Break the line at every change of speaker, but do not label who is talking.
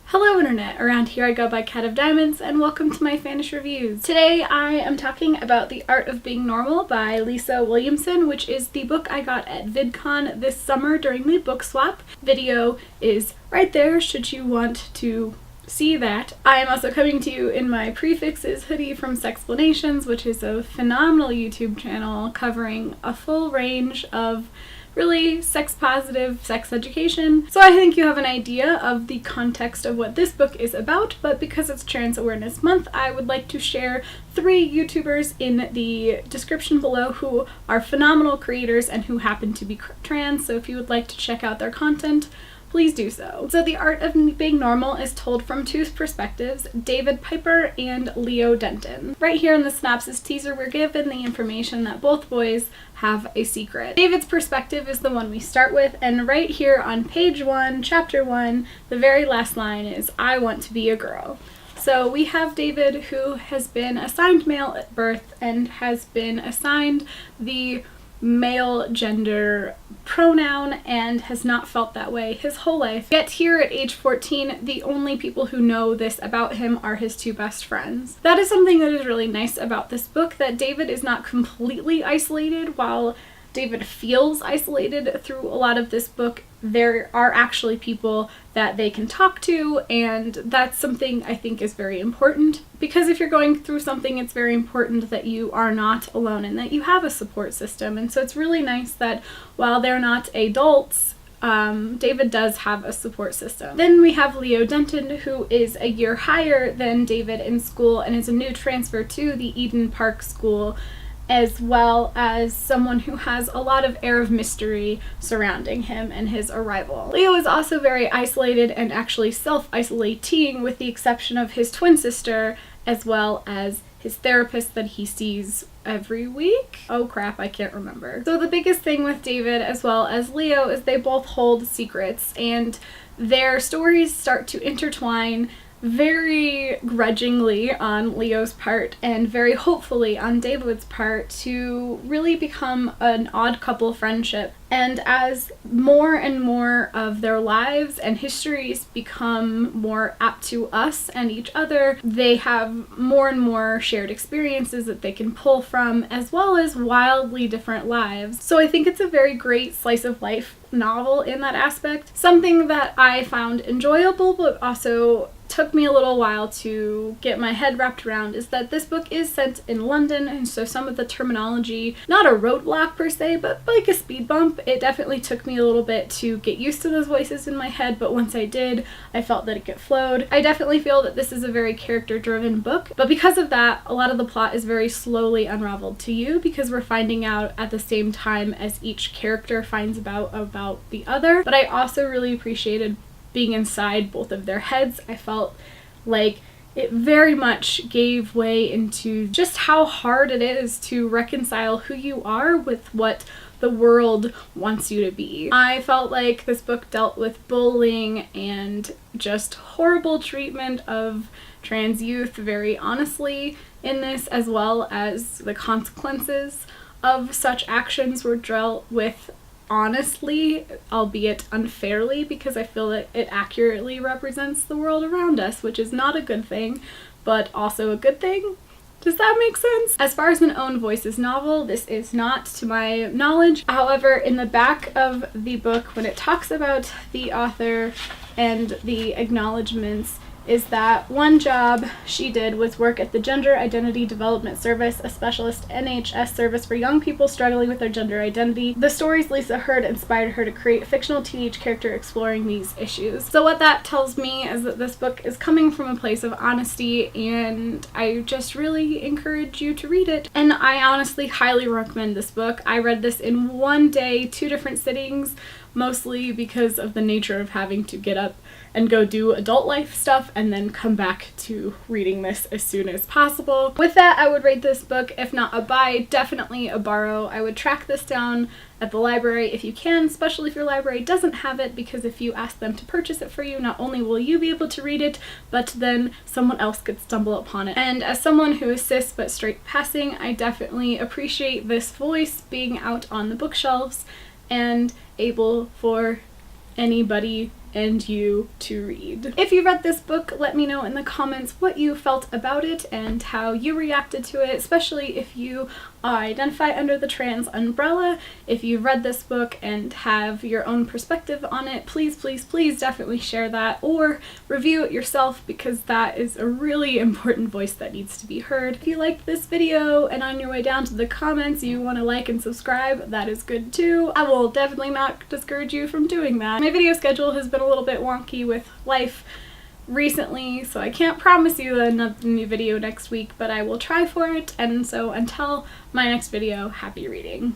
Hello Internet, around here I go by Cat of Diamonds, and welcome to my FannishReviews. Today I am talking about The Art of Being Normal by Lisa Williamson, which is the book I got at VidCon this summer during the book swap. Video is right there should you want to see that. I am also coming to you in my Prefixes hoodie from Sexplanations, which is a phenomenal YouTube channel covering a full range of really sex-positive sex education. So I think you have an idea of the context of what this book is about, but because it's Trans Awareness Month, I would like to share 3 YouTubers in the description below who are phenomenal creators and who happen to be trans, so if you would like to check out their content, please do so. So The Art of Being Normal is told from 2 perspectives, David Piper and Leo Denton. Right here in the synopsis teaser, we're given the information that both boys have a secret. David's perspective is the one we start with, and right here on page 1, chapter 1, the very last line is, "I want to be a girl." So we have David, who has been assigned male at birth and has been assigned the male gender pronoun and has not felt that way his whole life. Yet here at age 14, the only people who know this about him are his 2 best friends. That is something that is really nice about this book, that David is not completely isolated. While David feels isolated through a lot of this book, there are actually people that they can talk to, and that's something I think is very important, because if you're going through something, it's very important that you are not alone and that you have a support system. And so it's really nice that while they're not adults, David does have a support system. Then we have Leo Denton, who is a year higher than David in school and is a new transfer to the Eden Park School, as well as someone who has a lot of air of mystery surrounding him and his arrival. Leo is also very isolated and actually self-isolating, with the exception of his twin sister, as well as his therapist that he sees every week. Oh crap, I can't remember. So the biggest thing with David as well as Leo is they both hold secrets, and their stories start to intertwine very grudgingly on Leo's part and very hopefully on David's part to really become an odd couple friendship. And as more and more of their lives and histories become more apt to us and each other, they have more and more shared experiences that they can pull from, as well as wildly different lives. So I think it's a very great slice of life novel in that aspect. Something that I found enjoyable but also took me a little while to get my head wrapped around is that this book is set in London, and so some of the terminology, not a roadblock per se, but like a speed bump. It definitely took me a little bit to get used to those voices in my head, but once I did, I felt that it flowed. I definitely feel that this is a very character-driven book, but because of that, a lot of the plot is very slowly unraveled to you, because we're finding out at the same time as each character finds about the other. But I also really appreciated being inside both of their heads. I felt like it very much gave way into just how hard it is to reconcile who you are with what the world wants you to be. I felt like this book dealt with bullying and just horrible treatment of trans youth very honestly in this, as well as the consequences of such actions were dealt with honestly, albeit unfairly, because I feel that it accurately represents the world around us, which is not a good thing, but also a good thing. Does that make sense? As far as an own voices novel, this is not to my knowledge. However, in the back of the book, when it talks about the author and the acknowledgements, is that one job she did was work at the Gender Identity Development Service, a specialist NHS service for young people struggling with their gender identity. The stories Lisa heard inspired her to create a fictional teenage character exploring these issues. So what that tells me is that this book is coming from a place of honesty, and I just really encourage you to read it. And I honestly highly recommend this book. I read this in one day, 2 different sittings, mostly because of the nature of having to get up and go do adult life stuff and then come back to reading this as soon as possible. With that, I would rate this book, if not a buy, definitely a borrow. I would track this down at the library if you can, especially if your library doesn't have it, because if you ask them to purchase it for you, not only will you be able to read it, but then someone else could stumble upon it. And as someone who is cis but straight passing, I definitely appreciate this voice being out on the bookshelves and able for anybody and you to read. If you read this book, let me know in the comments what you felt about it and how you reacted to it, especially if you identify under the trans umbrella. If you read this book and have your own perspective on it, please, please, please definitely share that or review it yourself, because that is a really important voice that needs to be heard. If you liked this video and on your way down to the comments you want to like and subscribe, that is good too. I will definitely not discourage you from doing that. My video schedule has been a little bit wonky with life recently, so I can't promise you another new video next week, but I will try for it, and so until my next video, happy reading.